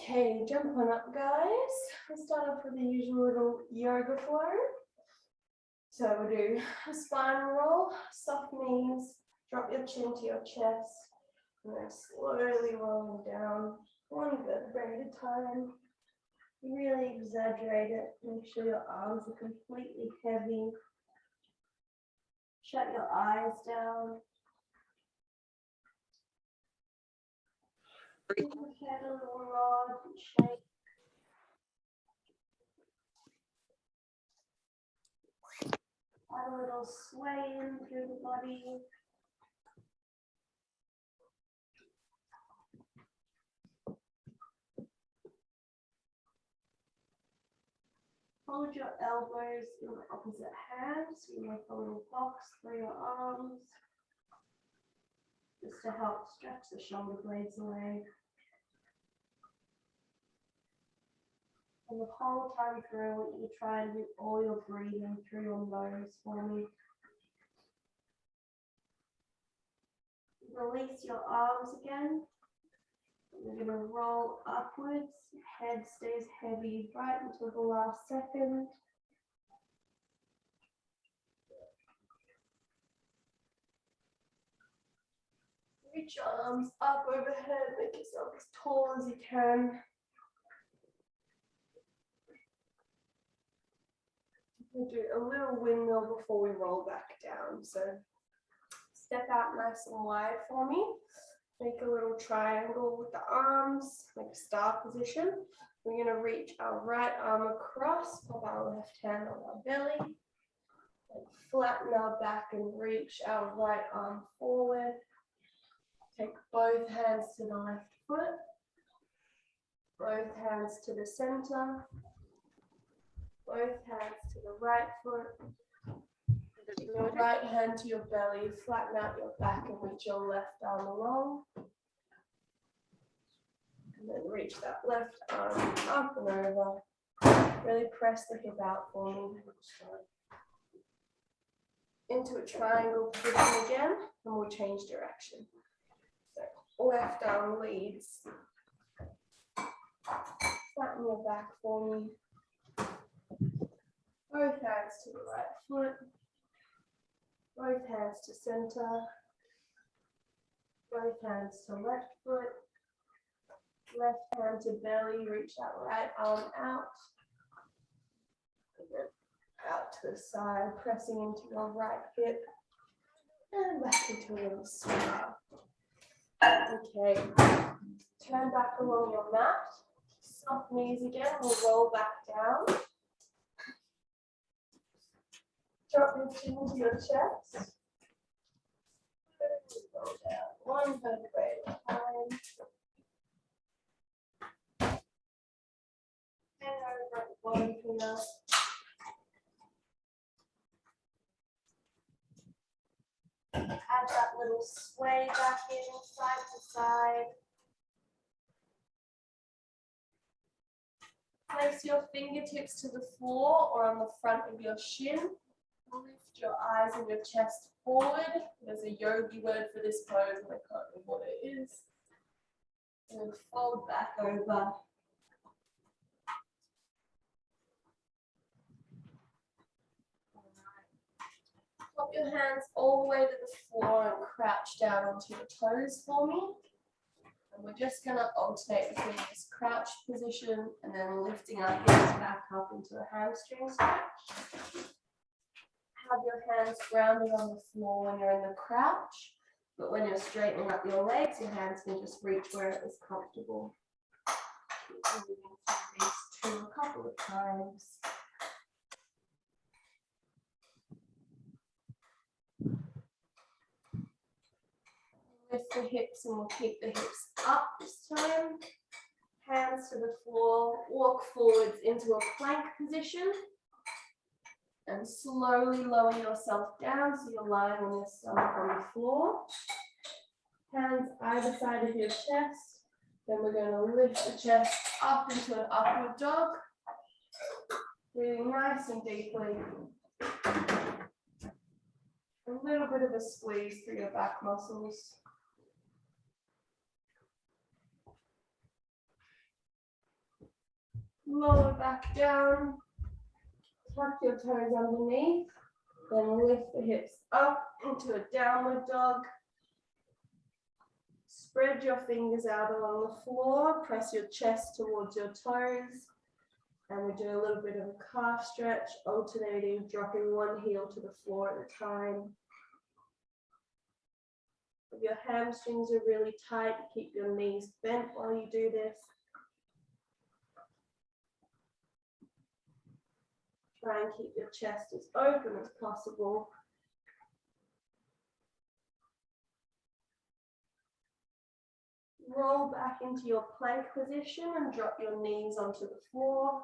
Okay, jump on up, guys. We'll start off with the usual little yoga flow. So we'll do a spine roll, soft knees, drop your chin to your chest, and then slowly rolling down, one vertebrae at a time. Really exaggerate it. Make sure your arms are completely heavy. Shut your eyes down. Give your head a little nod and shake. Add a little sway in through the body. Hold your elbows in the opposite hands. You make a little box for your arms, just to help stretch the shoulder blades away. And the whole time through, I want you to try and do all your breathing through your nose for me. Release your arms again. We're going to roll upwards. Head stays heavy right until the last second. Reach your arms up overhead. Make yourself as tall as you can. We'll do a little windmill before we roll back down. So step out nice and wide for me. Make a little triangle with the arms, like a star position. We're going to reach our right arm across, put our left hand on our belly, and flatten our back and reach our right arm forward. Take both hands to the left foot, both hands to the center, both hands to the right foot. Your right hand to your belly, flatten out your back and reach your left arm along. And then reach that left arm up and over. Really press the hip out for me. Into a triangle position again, and we'll change direction. So left arm leads. Flatten your back for me. Both hands to the right foot. Both hands to center, both hands to left foot, left hand to belly, reach that right arm out, and then out to the side, pressing into your right hip, and back into a little smile. Okay, turn back along your mat, soft knees again, we'll roll back down. Drop your chin to your chest. Roll down one vertebrae at a time. Hang over at the bottom here. Add that little sway back in side to side. Place your fingertips to the floor or on the front of your shin. Lift your eyes and your chest forward. There's a yogi word for this pose, and I can't remember what it is. And then fold back over. Pop your hands all the way to the floor and crouch down onto your toes for me. And we're just going to alternate between this crouch position and then lifting our hips back up into a hamstring stretch. Have your hands grounded on the floor when you're in the crouch, but when you're straightening up your legs, your hands can just reach where it is comfortable. Keep moving through these two a couple of times. Lift the hips and we'll keep the hips up this time. Hands to the floor, walk forwards into a plank position. And slowly lower yourself down so you're lying on your stomach on the floor. Hands either side of your chest. Then we're going to lift the chest up into an upward dog. Breathing nice and deeply. A little bit of a squeeze through your back muscles. Lower back down. Tuck your toes underneath. Then lift the hips up into a downward dog. Spread your fingers out along the floor. Press your chest towards your toes. And we do a little bit of a calf stretch, alternating, dropping one heel to the floor at a time. If your hamstrings are really tight, keep your knees bent while you do this. Try and keep your chest as open as possible. Roll back into your plank position and drop your knees onto the floor.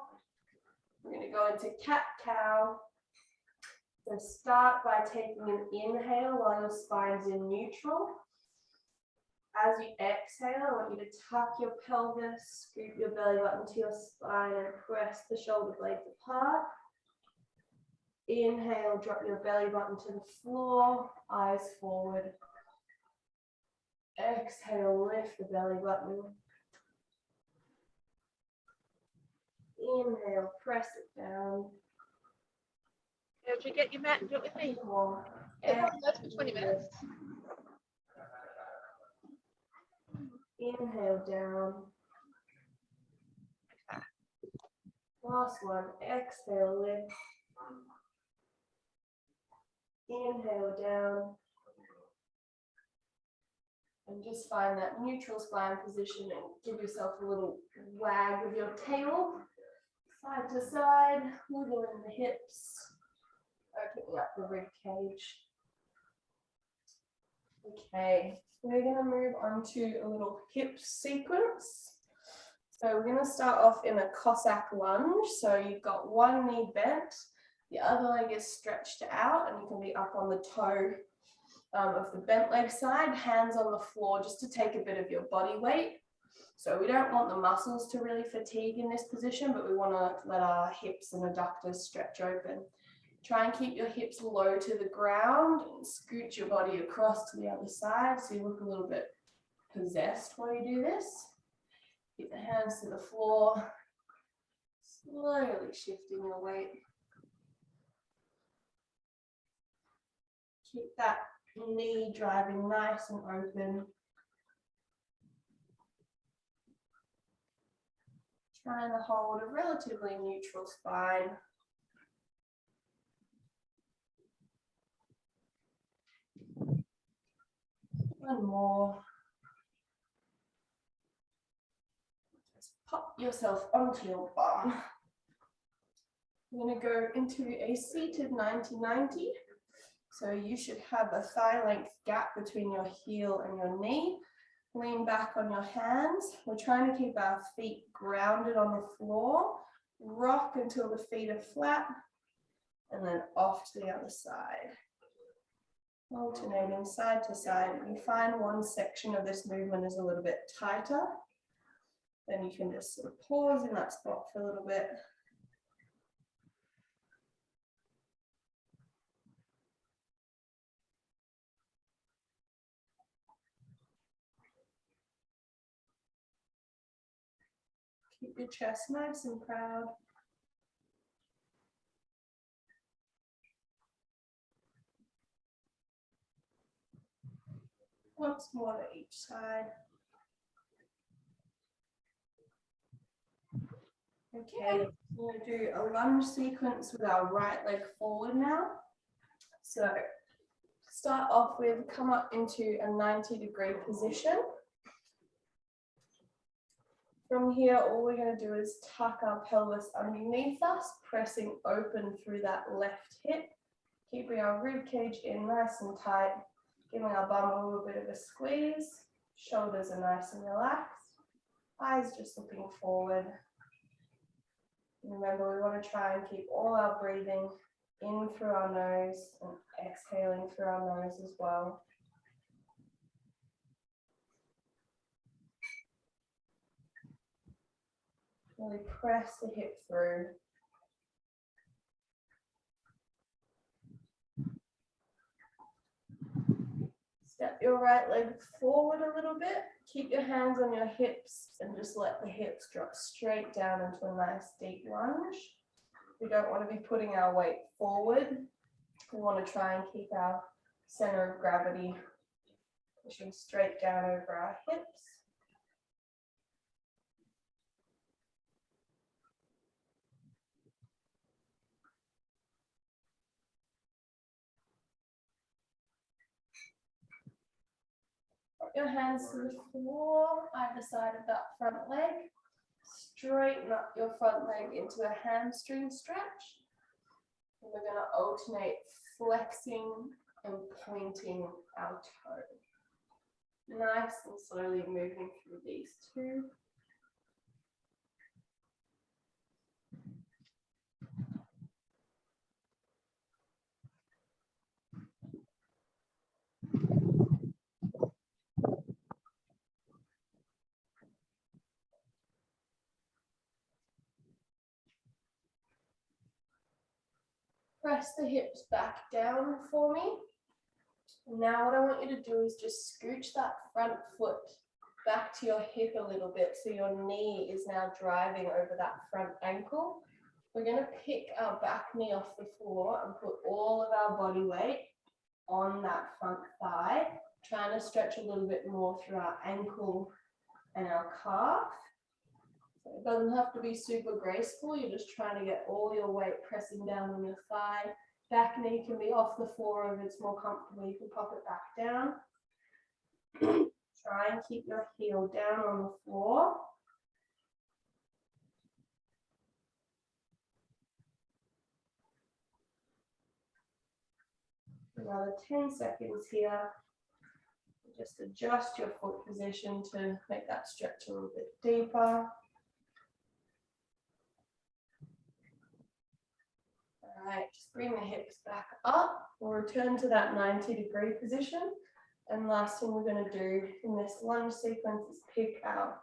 We're going to go into cat-cow. So start by taking an inhale while your spine's in neutral. As you exhale, I want you to tuck your pelvis, scoop your belly button to your spine and press the shoulder blades apart. Inhale, drop your belly button to the floor, eyes forward. Exhale, lift the belly button. Inhale, press it down. Did you get your mat and do it with me? More. That's for 20 minutes. Inhale down. Last one. Exhale, lift. Inhale down. And just find that neutral spine position and give yourself a little wag with your tail. Side to side, wiggling the hips, opening up the rib cage. Okay, we're going to move on to a little hip sequence. So we're going to start off in a Cossack lunge. So you've got one knee bent, the other leg is stretched out, and you can be up on the toe of the bent leg side, hands on the floor just to take a bit of your body weight. So we don't want the muscles to really fatigue in this position, but we want to let our hips and adductors stretch open. Try and keep your hips low to the ground and scoot your body across to the other side so you look a little bit possessed while you do this. Keep the hands to the floor, slowly shifting your weight. Keep that knee driving nice and open. Trying to hold a relatively neutral spine. One more. Just pop yourself onto your bum. You're going to go into a seated 90-90. So you should have a thigh length gap between your heel and your knee. Lean back on your hands. We're trying to keep our feet grounded on the floor. Rock until the feet are flat and then off to the other side. Alternating side to side. If you find one section of this movement is a little bit tighter, then you can just sort of pause in that spot for a little bit. Keep your chest nice and proud. Once more to each side. Okay, we're going to do a lunge sequence with our right leg forward now. So start off with come up into a 90-degree position. From here, all we're going to do is tuck our pelvis underneath us, pressing open through that left hip, keeping our rib cage in nice and tight, giving our bum a little bit of a squeeze. Shoulders are nice and relaxed. Eyes just looking forward. Remember, we want to try and keep all our breathing in through our nose and exhaling through our nose as well. Really press the hip through. Step your right leg forward a little bit. Keep your hands on your hips and just let the hips drop straight down into a nice deep lunge. We don't want to be putting our weight forward. We want to try and keep our center of gravity pushing straight down over our hips. Put your hands to the floor, either side of that front leg. Straighten up your front leg into a hamstring stretch. And we're going to alternate flexing and pointing our toe. Nice and slowly moving through these two. Press the hips back down for me. Now what I want you to do is just scooch that front foot back to your hip a little bit so your knee is now driving over that front ankle. We're going to pick our back knee off the floor and put all of our body weight on that front thigh, trying to stretch a little bit more through our ankle and our calf. So it doesn't have to be super graceful, you're just trying to get all your weight pressing down on your thigh. Back knee can be off the floor if it's more comfortable, you can pop it back down. Try and keep your heel down on the floor. Another 10 seconds here. Just adjust your foot position to make that stretch a little bit deeper. All right, just bring the hips back up. We'll return to that 90-degree position. And last thing we're going to do in this lunge sequence is pick our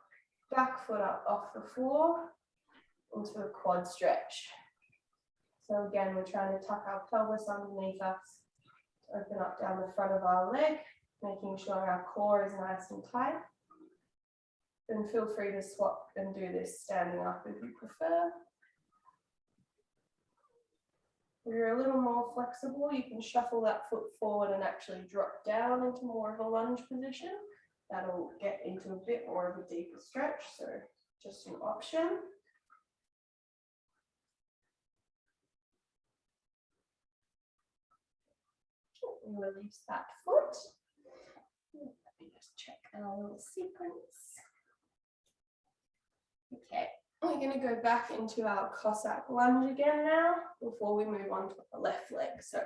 back foot up off the floor into a quad stretch. So again, we're trying to tuck our pelvis underneath us, open up down the front of our leg, making sure our core is nice and tight. Then feel free to swap and do this standing up if you prefer. If you're a little more flexible, you can shuffle that foot forward and actually drop down into more of a lunge position. That'll get into a bit more of a deeper stretch, so just an option. And release that foot. Let me just check our little sequence. Okay. We're going to go back into our Cossack lunge again now before we move on to the left leg. So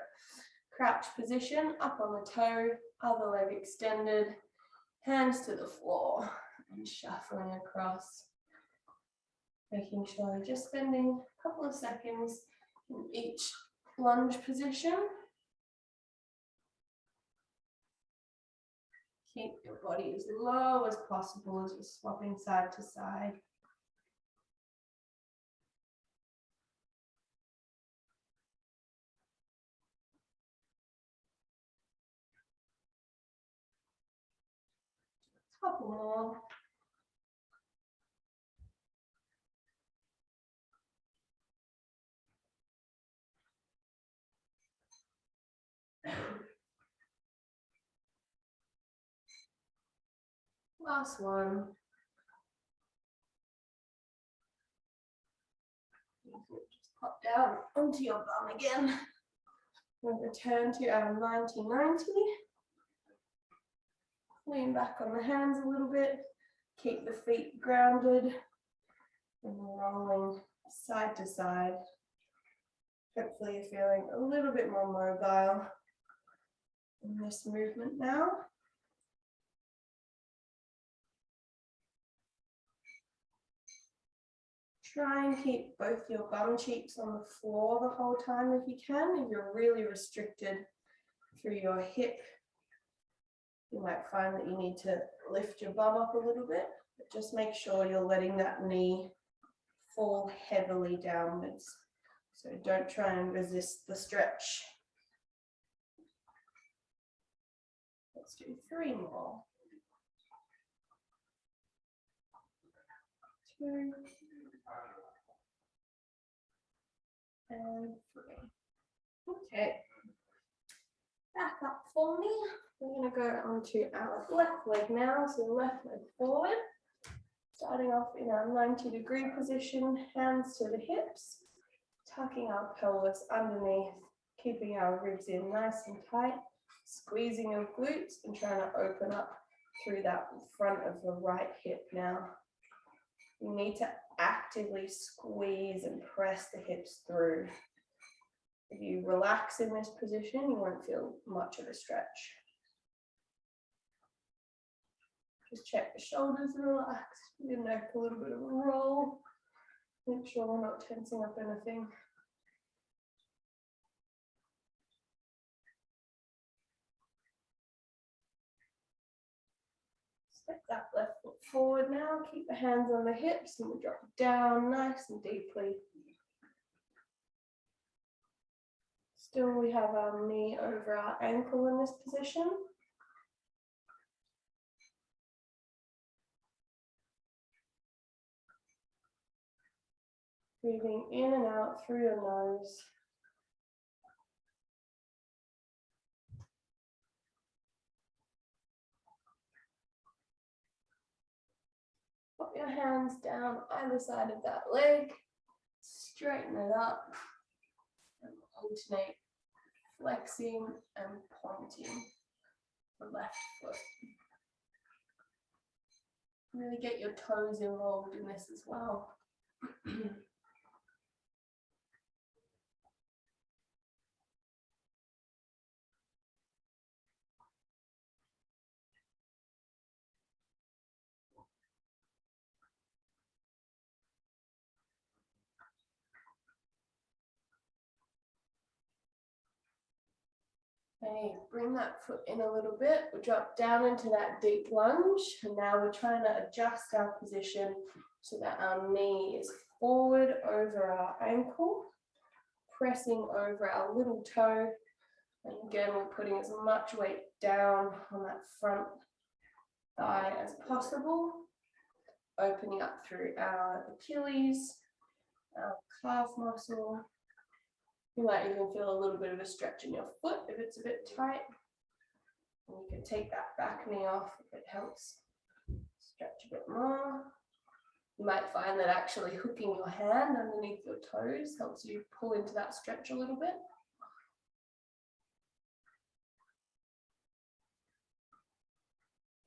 crouch position, up on the toe, other leg extended, hands to the floor and shuffling across. Making sure you're just spending a couple of seconds in each lunge position. Keep your body as low as possible as you're swapping side to side. Couple more. Last one. Just pop down onto your bum again. We'll return to our 90-90. Lean back on the hands a little bit. Keep the feet grounded. And rolling side to side. Hopefully you're feeling a little bit more mobile in this movement now. Try and keep both your bum cheeks on the floor the whole time if you can. If you're really restricted through your hip, you might find that you need to lift your bum up a little bit, but just make sure you're letting that knee fall heavily downwards. So don't try and resist the stretch. Let's do 3 more. 2 and 3. Okay. Back up for me. We're going to go onto our left leg now. So left leg forward. Starting off in our 90-degree position, hands to the hips, tucking our pelvis underneath, keeping our ribs in nice and tight, squeezing your glutes and trying to open up through that front of the right hip now. You need to actively squeeze and press the hips through. If you relax in this position, you won't feel much of a stretch. Just check the shoulders are relaxed, your neck a little bit of a roll. Make sure we're not tensing up anything. Step that left foot forward now. Keep the hands on the hips and we'll drop down nice and deeply. Still, we have our knee over our ankle in this position. Breathing in and out through your nose. Put your hands down either side of that leg. Straighten it up. And alternate flexing and pointing the left foot. Really get your toes involved in this as well. Okay, bring that foot in a little bit. We'll drop down into that deep lunge. And now we're trying to adjust our position so that our knee is forward over our ankle, pressing over our little toe. And again, we're putting as much weight down on that front thigh as possible, opening up through our Achilles, our calf muscle. You might even feel a little bit of a stretch in your foot if it's a bit tight. And you can take that back knee off if it helps stretch a bit more. You might find that actually hooking your hand underneath your toes helps you pull into that stretch a little bit.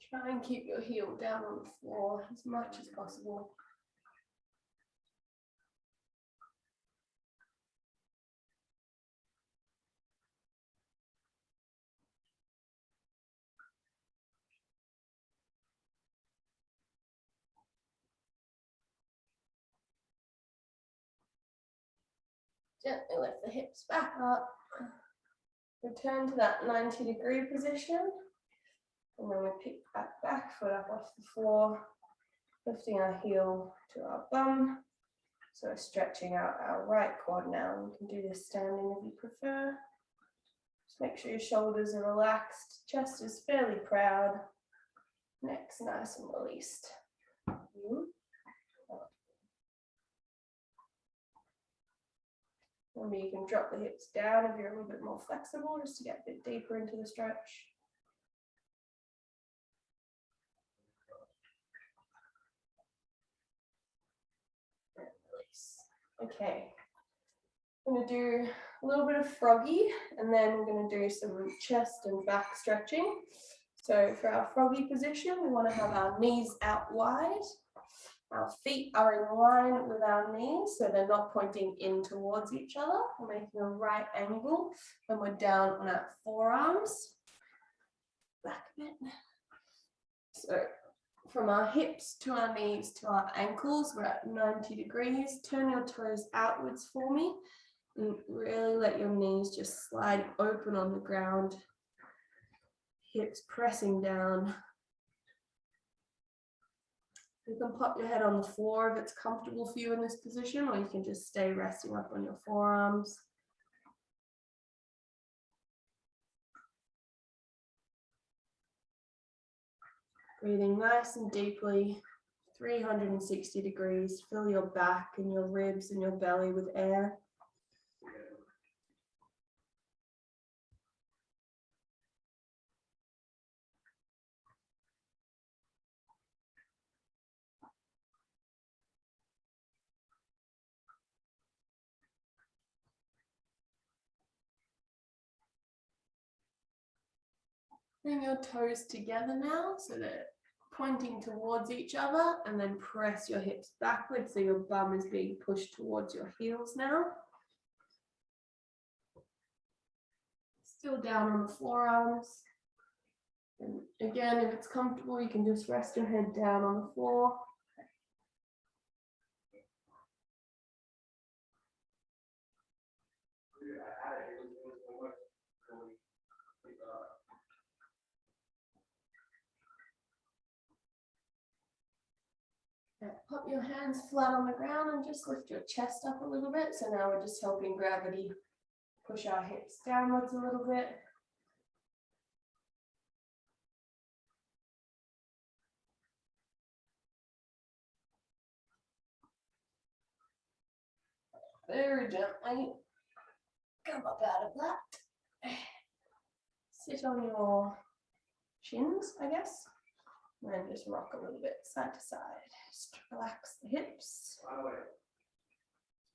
Try and keep your heel down on the floor as much as possible. Gently lift the hips back up. Return to that 90-degree position. And then we pick that back foot up off the floor, lifting our heel to our bum. So we're stretching out our right quad now. You can do this standing if you prefer. Just make sure your shoulders are relaxed, chest is fairly proud, neck's nice and released. Remember, you can drop the hips down if you're a little bit more flexible, just to get a bit deeper into the stretch. And release. Okay, I'm going to do a little bit of froggy, and then we're going to do some chest and back stretching. So for our froggy position, we want to have our knees out wide. Our feet are in line with our knees, so they're not pointing in towards each other. We're making a right angle, and we're down on our forearms. Back a bit. So from our hips to our knees to our ankles, we're at 90 degrees. Turn your toes outwards for me, and really let your knees just slide open on the ground. Hips pressing down. You can pop your head on the floor if it's comfortable for you in this position, or you can just stay resting up on your forearms. Breathing nice and deeply, 360 degrees. Fill your back and your ribs and your belly with air. Bring your toes together now so they're pointing towards each other, and then press your hips backwards so your bum is being pushed towards your heels now. Still down on the forearms. And again, if it's comfortable, you can just rest your head down on the floor. Pop your hands flat on the ground and just lift your chest up a little bit. So now we're just helping gravity push our hips downwards a little bit. Very gently come up out of that. Sit on your shins, I guess. And then just rock a little bit side to side. Just relax the hips.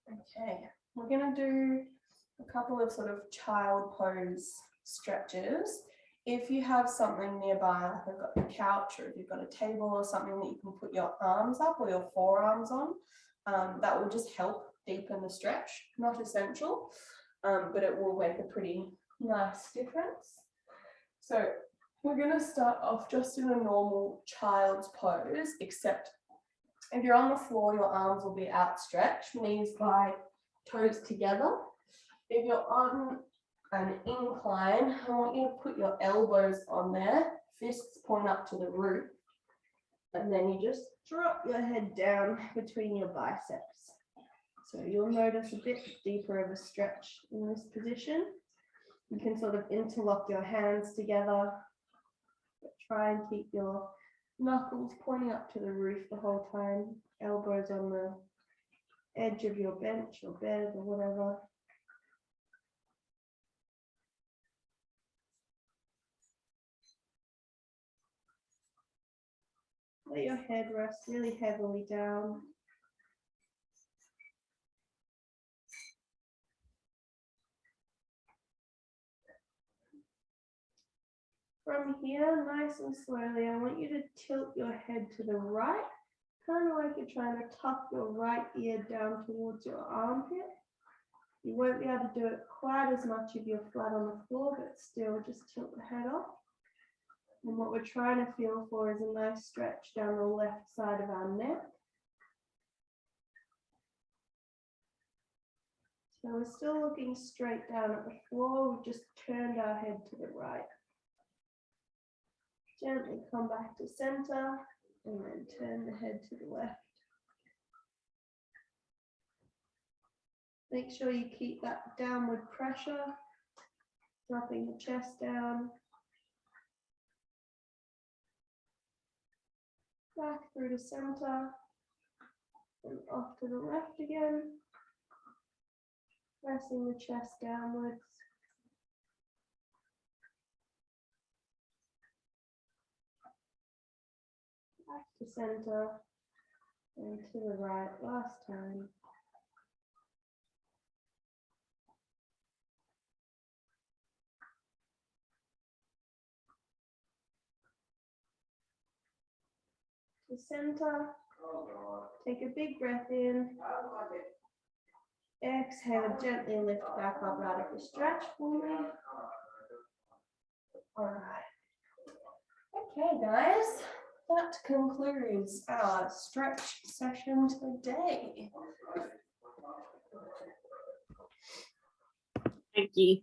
Okay, we're going to do a couple of sort of child pose stretches. If you have something nearby, like I've got the couch, or if you've got a table or something that you can put your arms up or your forearms on, that will just help deepen the stretch. Not essential, but it will make a pretty nice difference. So we're going to start off just in a normal child's pose, except if you're on the floor, your arms will be outstretched, knees by toes together. If you're on an incline, I want you to put your elbows on there, fists point up to the roof, and then you just drop your head down between your biceps. So you'll notice a bit deeper of a stretch in this position. You can sort of interlock your hands together, but try and keep your knuckles pointing up to the roof the whole time, elbows on the edge of your bench or bed or whatever. Let your head rest really heavily down. From here, nice and slowly, I want you to tilt your head to the right, kind of like you're trying to tuck your right ear down towards your armpit. You won't be able to do it quite as much if you're flat on the floor, but still just tilt the head off. And what we're trying to feel for is a nice stretch down the left side of our neck. So we're still looking straight down at the floor, we've just turned our head to the right. Gently come back to center and then turn the head to the left. Make sure you keep that downward pressure, dropping the chest down. Back through to center and off to the left again. Pressing the chest downwards. Back to center and to the right last time. To center, take a big breath in. Exhale, gently lift back up out of the stretch for me. All right. Okay, guys. That concludes our stretch session today. Thank you.